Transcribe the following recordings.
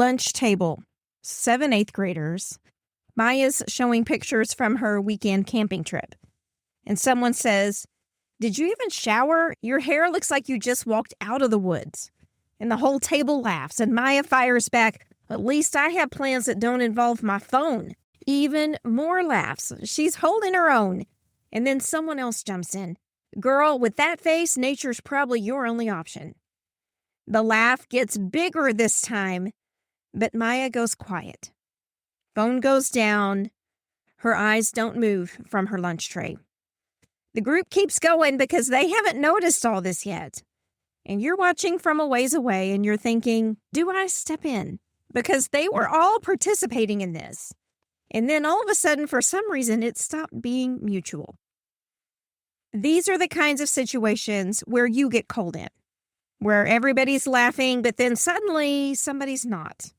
Lunch table, 7 eighth graders. Maya's showing pictures from her weekend camping trip. And someone says, "Did you even shower? Your hair looks like you just walked out of the woods." And the whole table laughs, and Maya fires back, "At least I have plans that don't involve my phone." Even more laughs. She's holding her own. And then someone else jumps in. "Girl, with that face, nature's probably your only option." The laugh gets bigger this time, but Maya goes quiet. Phone goes down. Her eyes don't move from her lunch tray. The group keeps going because they haven't noticed all this yet. And you're watching from a ways away and you're thinking, do I step in? Because they were all participating in this. And then all of a sudden, for some reason, it stopped being mutual. These are the kinds of situations where you get called in, where everybody's laughing, but then suddenly somebody's not.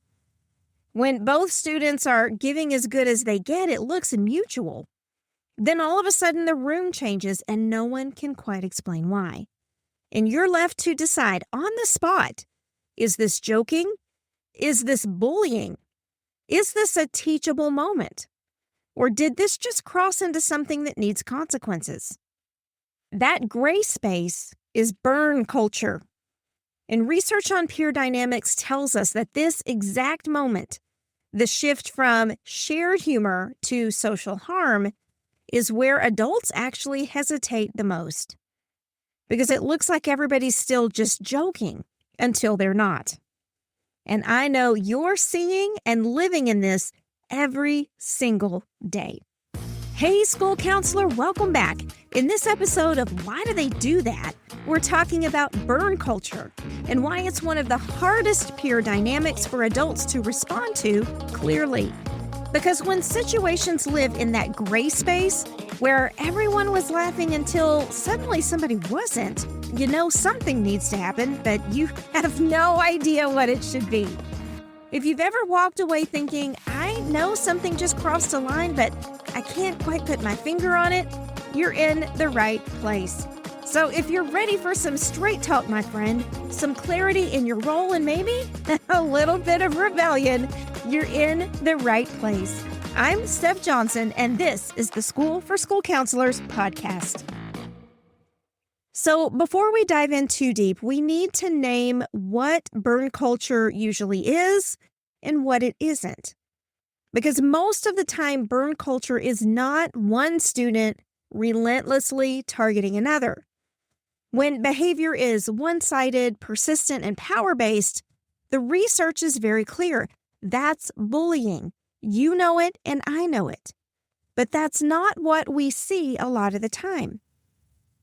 When both students are giving as good as they get, it looks mutual. Then all of a sudden the room changes and no one can quite explain why. And you're left to decide on the spot, is this joking? Is this bullying? Is this a teachable moment? Or did this just cross into something that needs consequences? That gray space is burn culture. And research on peer dynamics tells us that this exact moment, the shift from shared humor to social harm, is where adults actually hesitate the most. Because it looks like everybody's still just joking until they're not. And I know you're seeing and living in this every single day. Hey, school counselor, welcome back. In this episode of Why Do They Do That?, we're talking about burn culture and why it's one of the hardest peer dynamics for adults to respond to clearly. Because when situations live in that gray space where everyone was laughing until suddenly somebody wasn't, you know something needs to happen, but you have no idea what it should be. If you've ever walked away thinking, I know something just crossed a line, but I can't quite put my finger on it, you're in the right place. So if you're ready for some straight talk, my friend, some clarity in your role and maybe a little bit of rebellion, you're in the right place. I'm Steph Johnson, and this is the School for School Counselors podcast. So before we dive in too deep, we need to name what burn culture usually is and what it isn't. Because most of the time, burn culture is not one student relentlessly targeting another. When behavior is one-sided, persistent, and power-based, the research is very clear. That's bullying. You know it, and I know it. But that's not what we see a lot of the time.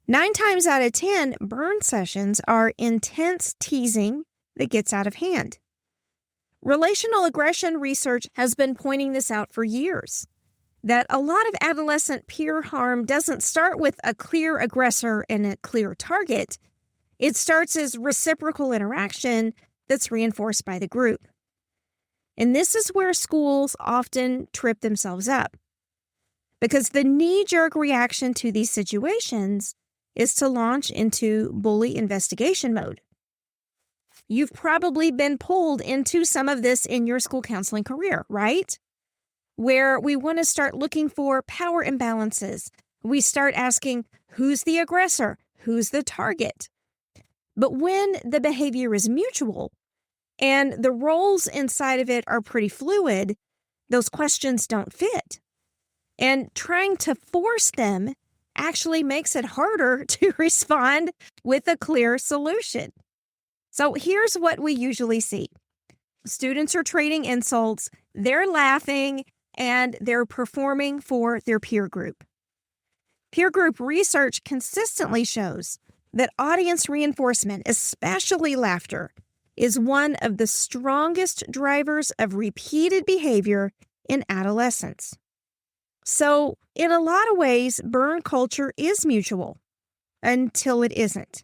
9 times out of 10, burn sessions are intense teasing that gets out of hand. Relational aggression research has been pointing this out for years, that a lot of adolescent peer harm doesn't start with a clear aggressor and a clear target. It starts as reciprocal interaction that's reinforced by the group. And this is where schools often trip themselves up, because the knee-jerk reaction to these situations is to launch into bully investigation mode. You've probably been pulled into some of this in your school counseling career, right? Where we want to start looking for power imbalances. We start asking, who's the aggressor? Who's the target? But when the behavior is mutual and the roles inside of it are pretty fluid, those questions don't fit. And trying to force them actually makes it harder to respond with a clear solution. So here's what we usually see. Students are trading insults, they're laughing, and they're performing for their peer group. Peer group research consistently shows that audience reinforcement, especially laughter, is one of the strongest drivers of repeated behavior in adolescence. So, in a lot of ways, burn culture is mutual until it isn't.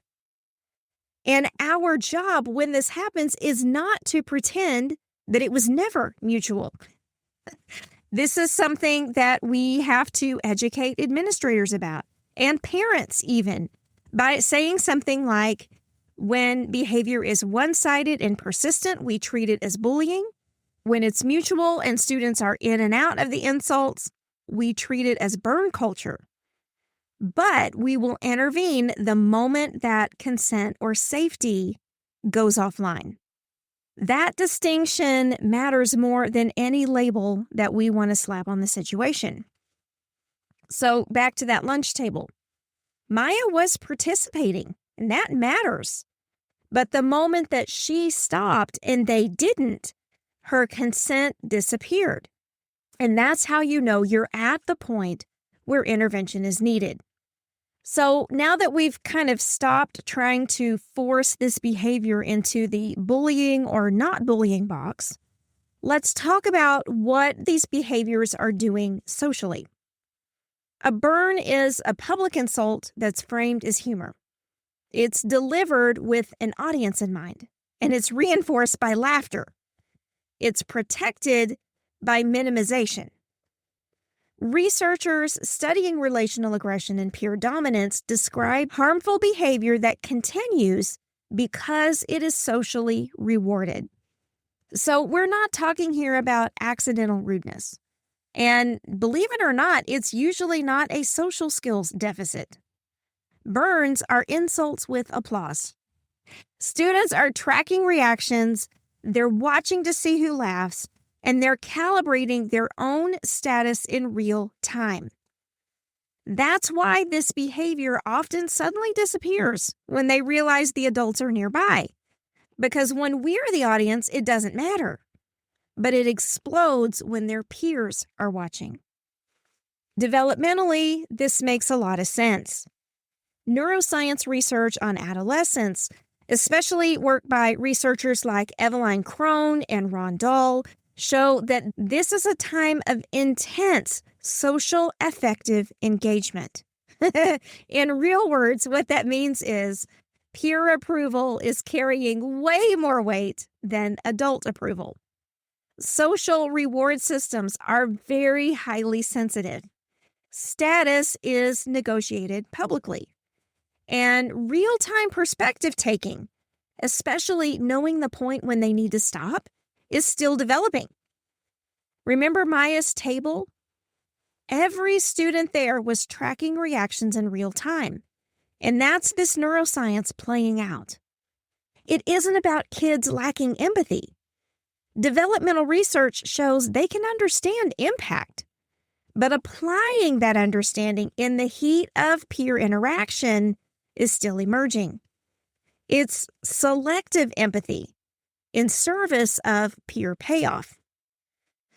And our job when this happens is not to pretend that it was never mutual. This is something that we have to educate administrators about, and parents even, by saying something like, when behavior is one-sided and persistent, we treat it as bullying. When it's mutual and students are in and out of the insults, we treat it as burn culture. But we will intervene the moment that consent or safety goes offline. That distinction matters more than any label that we want to slap on the situation. So back to that lunch table. Maya was participating, and that matters. But the moment that she stopped and they didn't, her consent disappeared. And that's how you know you're at the point where intervention is needed. So now that we've kind of stopped trying to force this behavior into the bullying or not bullying box, let's talk about what these behaviors are doing socially. A burn is a public insult that's framed as humor. It's delivered with an audience in mind, and it's reinforced by laughter. It's protected by minimization. Researchers studying relational aggression and peer dominance describe harmful behavior that continues because it is socially rewarded. So we're not talking here about accidental rudeness. And believe it or not, it's usually not a social skills deficit. Burns are insults with applause. Students are tracking reactions, they're watching to see who laughs, and they're calibrating their own status in real time. That's why this behavior often suddenly disappears when they realize the adults are nearby. Because when we're the audience, it doesn't matter. But it explodes when their peers are watching. Developmentally, this makes a lot of sense. Neuroscience research on adolescents, especially work by researchers like Eveline Crone and Ron Dahl, show that this is a time of intense social affective engagement. In real words, what that means is peer approval is carrying way more weight than adult approval. Social reward systems are very highly sensitive. Status is negotiated publicly. And real-time perspective taking, especially knowing the point when they need to stop, is still developing. Remember Maya's table? Every student there was tracking reactions in real time. And that's this neuroscience playing out. It isn't about kids lacking empathy. Developmental research shows they can understand impact, but applying that understanding in the heat of peer interaction is still emerging. It's selective empathy in service of peer payoff.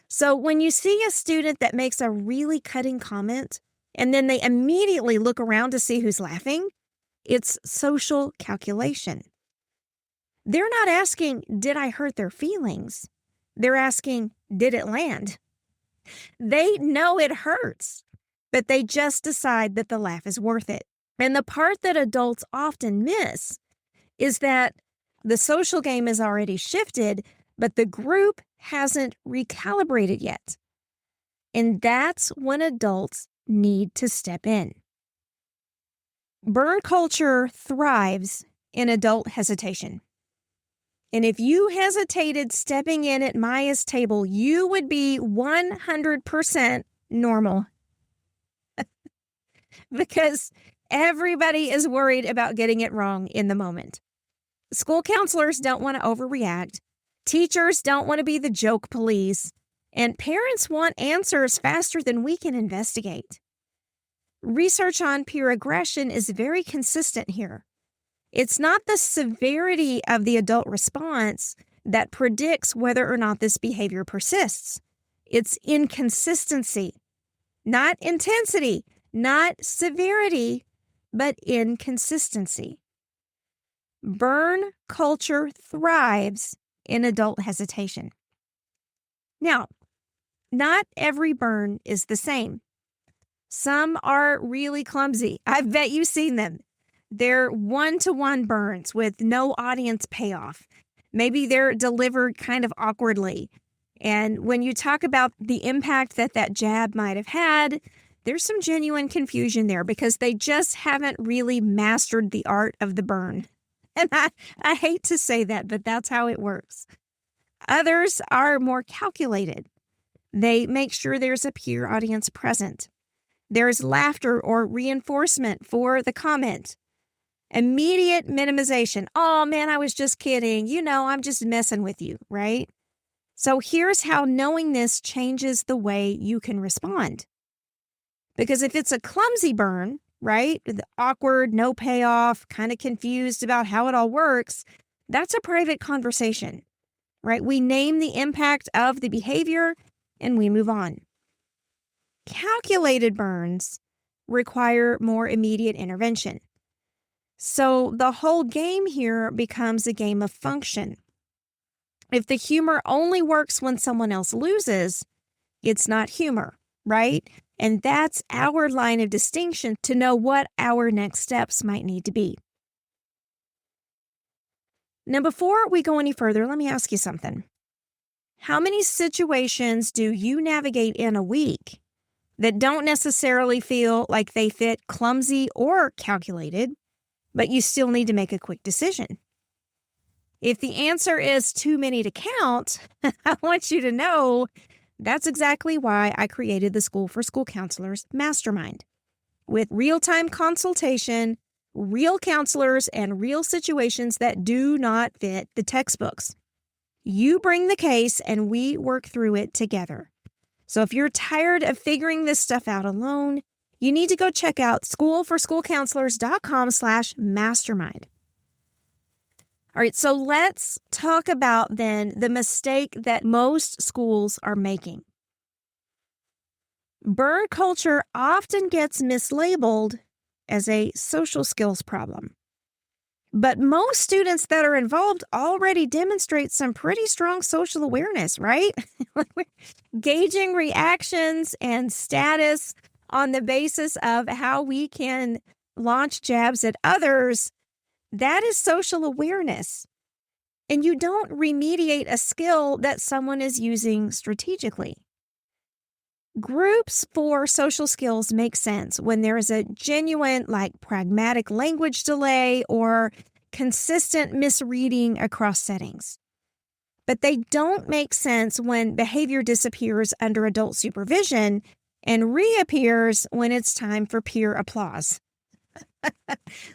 So when you see a student that makes a really cutting comment and then they immediately look around to see who's laughing, it's social calculation. They're not asking, did I hurt their feelings? They're asking, did it land? They know it hurts, but they just decide that the laugh is worth it. And the part that adults often miss is that the social game is already shifted, but the group hasn't recalibrated yet. And that's when adults need to step in. Burn culture thrives in adult hesitation. And if you hesitated stepping in at Maya's table, you would be 100% normal. Because everybody is worried about getting it wrong in the moment. School counselors don't want to overreact. Teachers don't want to be the joke police. And parents want answers faster than we can investigate. Research on peer aggression is very consistent here. It's not the severity of the adult response that predicts whether or not this behavior persists. It's inconsistency, not intensity, not severity, but inconsistency. Burn culture thrives in adult hesitation. Now, not every burn is the same. Some are really clumsy. I bet you've seen them. They're one-to-one burns with no audience payoff. Maybe they're delivered kind of awkwardly. And when you talk about the impact that jab might have had, there's some genuine confusion there because they just haven't really mastered the art of the burn. And I hate to say that, but that's how it works. Others are more calculated. They make sure there's a peer audience present. There's laughter or reinforcement for the comment. Immediate minimization. Oh man, I was just kidding. I'm just messing with you, right? So here's how knowing this changes the way you can respond. Because if it's a clumsy burn, right, awkward, no payoff, kind of confused about how it all works, that's a private conversation, right? We name the impact of the behavior and we move on. Calculated burns require more immediate intervention. So the whole game here becomes a game of function. If the humor only works when someone else loses, it's not humor, right? And that's our line of distinction to know what our next steps might need to be. Now, before we go any further, let me ask you something. How many situations do you navigate in a week that don't necessarily feel like they fit clumsy or calculated, but you still need to make a quick decision? If the answer is too many to count, I want you to know that's exactly why I created the School for School Counselors Mastermind. With real-time consultation, real counselors, and real situations that do not fit the textbooks. You bring the case and we work through it together. So if you're tired of figuring this stuff out alone, you need to go check out schoolforschoolcounselors.com/mastermind. All right, so let's talk about then the mistake that most schools are making. Burn culture often gets mislabeled as a social skills problem. But most students that are involved already demonstrate some pretty strong social awareness, right? Gauging reactions and status on the basis of how we can launch jabs at others, that is social awareness. And you don't remediate a skill that someone is using strategically. Groups for social skills make sense when there is a genuine, pragmatic language delay or consistent misreading across settings. But they don't make sense when behavior disappears under adult supervision and reappears when it's time for peer applause.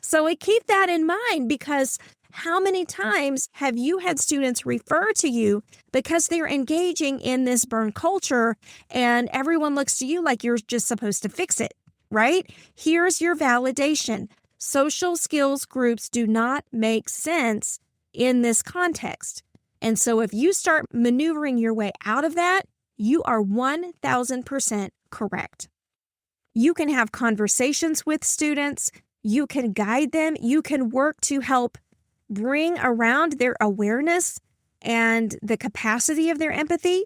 So we keep that in mind, because how many times have you had students refer to you because they're engaging in this burn culture and everyone looks to you like you're just supposed to fix it, right? Here's your validation. Social skills groups do not make sense in this context. And so if you start maneuvering your way out of that, you are 1,000% correct. You can have conversations with students. You can guide them. You can work to help bring around their awareness and the capacity of their empathy.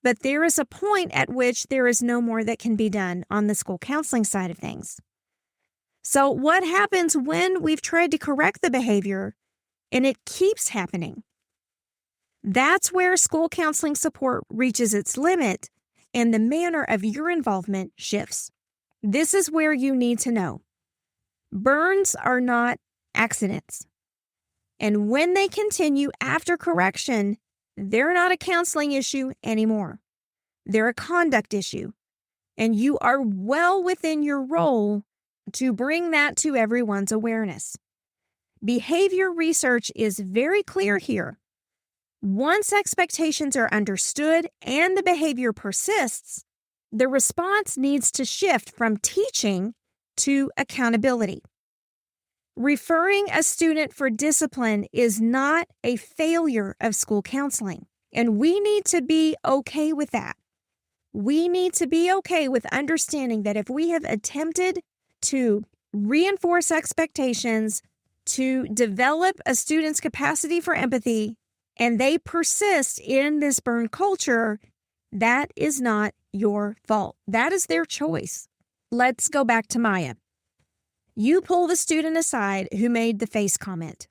But there is a point at which there is no more that can be done on the school counseling side of things. So what happens when we've tried to correct the behavior and it keeps happening? That's where school counseling support reaches its limit and the manner of your involvement shifts. This is where you need to know. Burns are not accidents. And when they continue after correction, they're not a counseling issue anymore. They're a conduct issue. And you are well within your role to bring that to everyone's awareness. Behavior research is very clear here. Once expectations are understood and the behavior persists, the response needs to shift from teaching to accountability. Referring a student for discipline is not a failure of school counseling, and we need to be okay with that. We need to be okay with understanding that if we have attempted to reinforce expectations, to develop a student's capacity for empathy, and they persist in this burn culture, that is not your fault. That is their choice. Let's go back to Maya. You pull the student aside who made the face comment.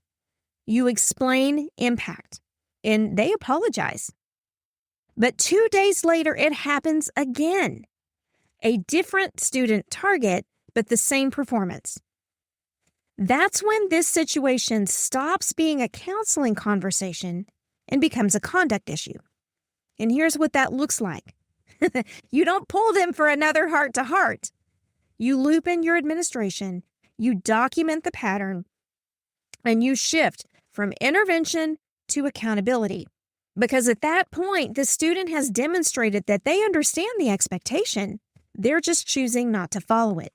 You explain impact, and they apologize. But 2 days later, it happens again. A different student target, but the same performance. That's when this situation stops being a counseling conversation and becomes a conduct issue. And here's what that looks like. You don't pull them for another heart-to-heart. You loop in your administration, you document the pattern, and you shift from intervention to accountability. Because at that point, the student has demonstrated that they understand the expectation. They're just choosing not to follow it.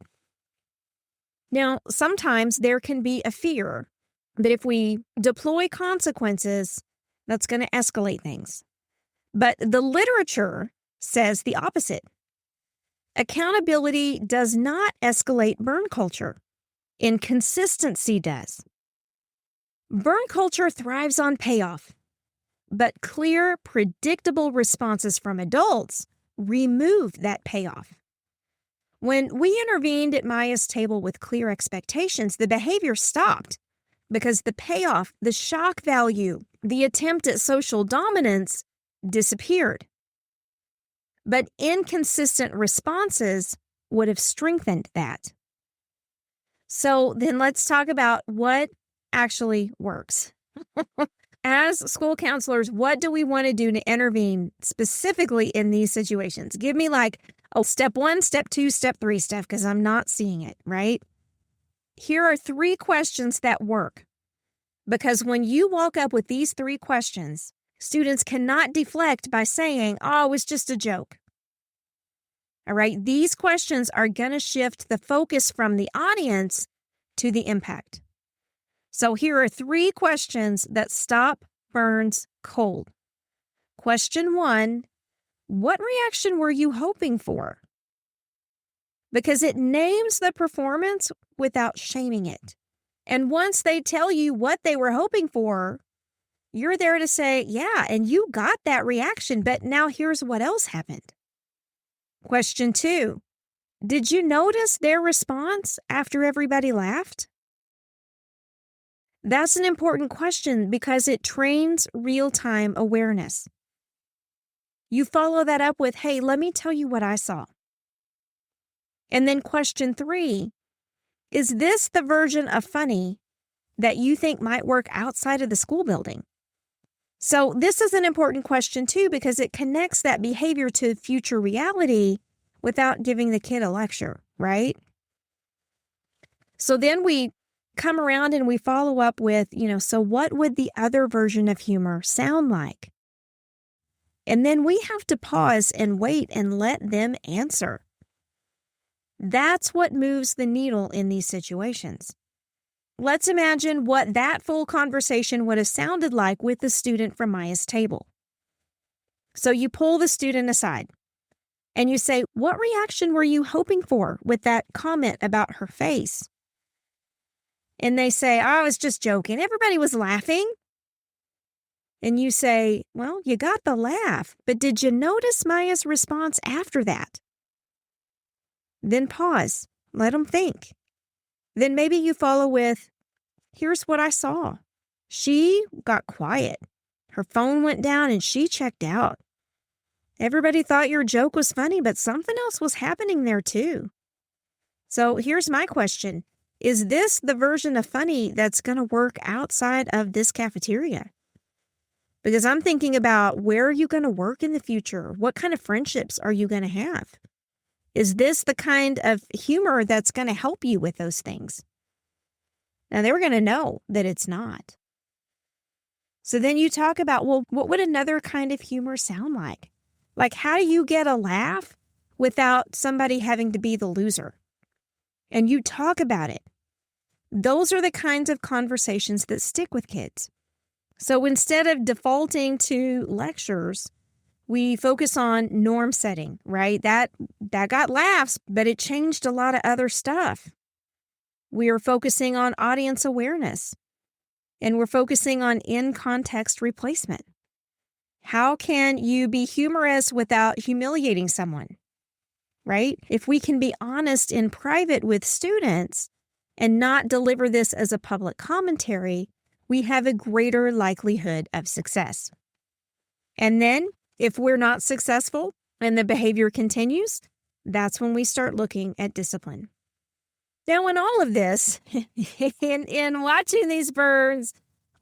Now, sometimes there can be a fear that if we deploy consequences, that's going to escalate things. But the literature says the opposite. Accountability does not escalate burn culture. Inconsistency does. Burn culture thrives on payoff, but clear, predictable responses from adults remove that payoff. When we intervened at Maya's table with clear expectations, the behavior stopped because the payoff, the shock value, the attempt at social dominance disappeared. But inconsistent responses would have strengthened that. So then let's talk about what actually works. As school counselors, what do we want to do to intervene specifically in these situations? Give me step 1, step 2, step 3 stuff, because I'm not seeing it, right? Here are 3 questions that work. Because when you walk up with these 3 questions, students cannot deflect by saying, oh, it was just a joke. All right, these questions are going to shift the focus from the audience to the impact. So here are 3 questions that stop burns cold. Question 1, what reaction were you hoping for? Because it names the performance without shaming it. And once they tell you what they were hoping for, you're there to say, yeah, and you got that reaction, but now here's what else happened. Question 2, did you notice their response after everybody laughed? That's an important question because it trains real-time awareness. You follow that up with, hey, let me tell you what I saw. And then question 3, is this the version of funny that you think might work outside of the school building? So this is an important question too because it connects that behavior to future reality without giving the kid a lecture, right? So then we come around and we follow up with, so what would the other version of humor sound like? And then we have to pause and wait and let them answer. That's what moves the needle in these situations. Let's imagine what that full conversation would have sounded like with the student from Maya's table. So you pull the student aside and you say, what reaction were you hoping for with that comment about her face? And they say, oh, I was just joking. Everybody was laughing. And you say, well, you got the laugh, but did you notice Maya's response after that? Then pause. Let them think. Then maybe you follow with, here's what I saw. She got quiet. Her phone went down and she checked out. Everybody thought your joke was funny, but something else was happening there too. So here's my question. Is this the version of funny that's going to work outside of this cafeteria? Because I'm thinking about where are you going to work in the future? What kind of friendships are you going to have? Is this the kind of humor that's going to help you with those things? Now, they're going to know that it's not. So then you talk about, well, what would another kind of humor sound like? Like, how do you get a laugh without somebody having to be the loser? And you talk about it. Those are the kinds of conversations that stick with kids. So instead of defaulting to lectures, we focus on norm setting, right? That got laughs, but it changed a lot of other stuff. We are focusing on audience awareness, and we're focusing on in-context replacement. How can you be humorous without humiliating someone, right? If we can be honest in private with students and not deliver this as a public commentary, we have a greater likelihood of success. And then, if we're not successful and the behavior continues, that's when we start looking at discipline. Now, in all of this, in watching these burns,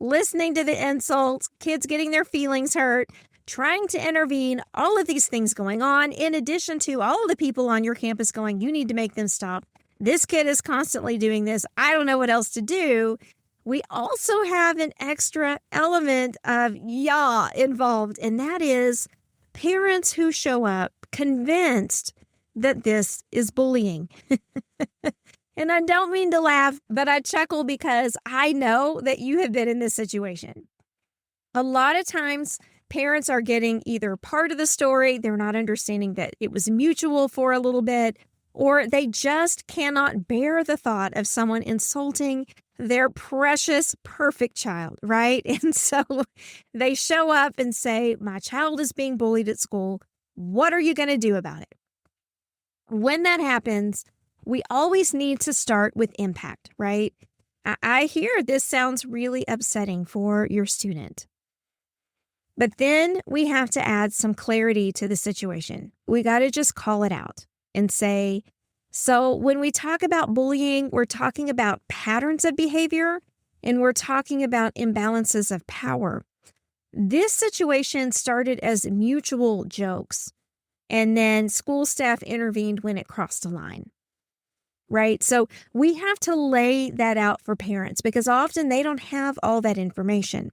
listening to the insults, kids getting their feelings hurt, trying to intervene, all of these things going on, in addition to all of the people on your campus going, you need to make them stop. This kid is constantly doing this. I don't know what else to do. We also have an extra element of involved, and that is parents who show up convinced that this is bullying. And I don't mean to laugh, but I chuckle because I know that you have been in this situation. A lot of times, parents are getting either part of the story, they're not understanding that it was mutual for a little bit, or they just cannot bear the thought of someone insulting their precious, perfect child, right? And so they show up and say, my child is being bullied at school. What are you going to do about it? When that happens, we always need to start with impact, right? I hear this sounds really upsetting for your student. But then we have to add some clarity to the situation. We got to just call it out and say, so when we talk about bullying, we're talking about patterns of behavior and we're talking about imbalances of power. This situation started as mutual jokes, and then school staff intervened when it crossed a line, right? So we have to lay that out for parents because often they don't have all that information.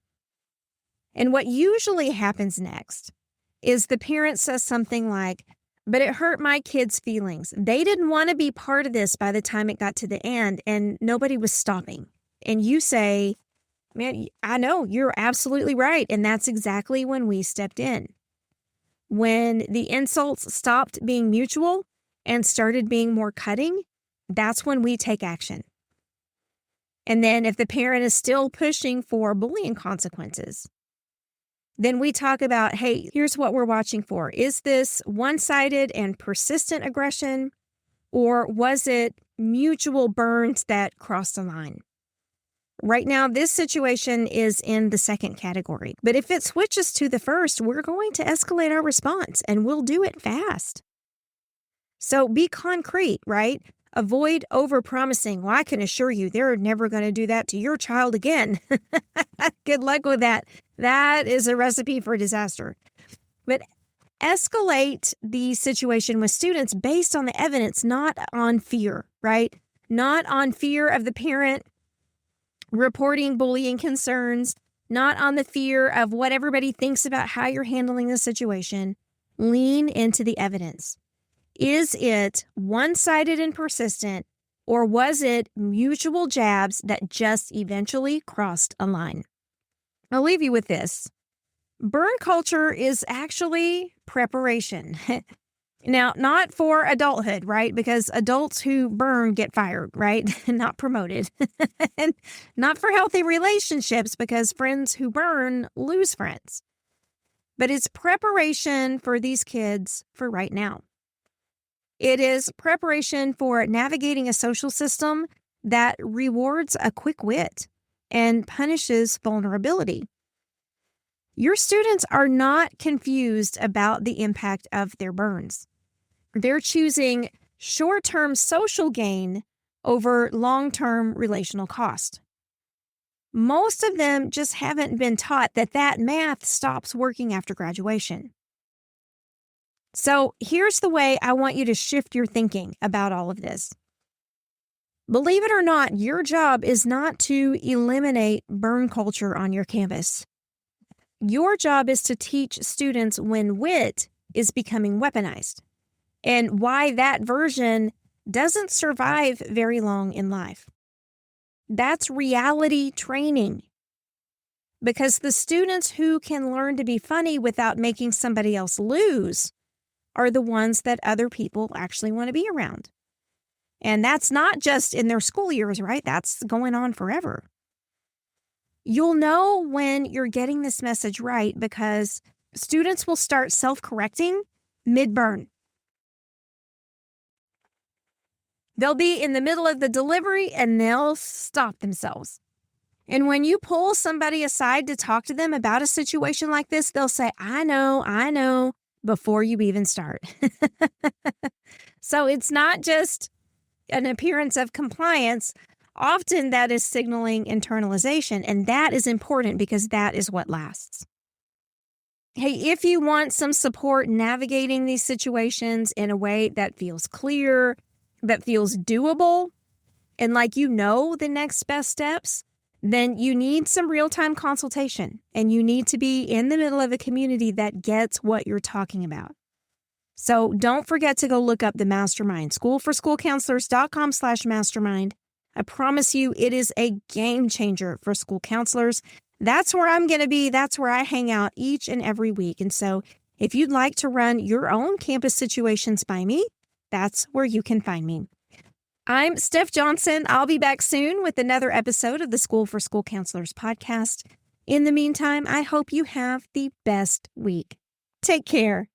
And what usually happens next is the parent says something like, but it hurt my kids' feelings. They didn't want to be part of this by the time it got to the end, and nobody was stopping. And you say, man, I know, you're absolutely right. And that's exactly when we stepped in. When the insults stopped being mutual and started being more cutting, that's when we take action. And then if the parent is still pushing for bullying consequences, then we talk about, hey, here's what we're watching for. Is this one-sided and persistent aggression, or was it mutual burns that crossed a line? Right now, this situation is in the second category. But if it switches to the first, we're going to escalate our response, and we'll do it fast. So be concrete, right? Avoid overpromising. Well, I can assure you they're never going to do that to your child again. Good luck with that. That is a recipe for disaster. But escalate the situation with students based on the evidence, not on fear, right? Not on fear of the parent reporting bullying concerns, not on the fear of what everybody thinks about how you're handling the situation. Lean into the evidence. Is it one-sided and persistent, or was it mutual jabs that just eventually crossed a line? I'll leave you with this. Burn culture is actually preparation. Now, not for adulthood, right? Because adults who burn get fired, right? Not promoted. And not for healthy relationships, because friends who burn lose friends. But it's preparation for these kids for right now. It is preparation for navigating a social system that rewards a quick wit and punishes vulnerability. Your students are not confused about the impact of their burns. They're choosing short-term social gain over long-term relational cost. Most of them just haven't been taught that math stops working after graduation. So here's the way I want you to shift your thinking about all of this. Believe it or not, your job is not to eliminate burn culture on your campus. Your job is to teach students when wit is becoming weaponized and why that version doesn't survive very long in life. That's reality training. Because the students who can learn to be funny without making somebody else lose are the ones that other people actually want to be around. And that's not just in their school years, right? That's going on forever. You'll know when you're getting this message right because students will start self-correcting mid-burn. They'll be in the middle of the delivery and they'll stop themselves. And when you pull somebody aside to talk to them about a situation like this, they'll say, I know, before you even start. So it's not just an appearance of compliance. Often that is signaling internalization, and that is important because that is what lasts. Hey, if you want some support navigating these situations in a way that feels clear, that feels doable, and like the next best steps, then you need some real-time consultation, and you need to be in the middle of a community that gets what you're talking about. So don't forget to go look up the mastermind, schoolforschoolcounselors.com/mastermind. I promise you it is a game changer for school counselors. That's where I'm going to be. That's where I hang out each and every week. And so if you'd like to run your own campus situations by me, that's where you can find me. I'm Steph Johnson. I'll be back soon with another episode of the School for School Counselors podcast. In the meantime, I hope you have the best week. Take care.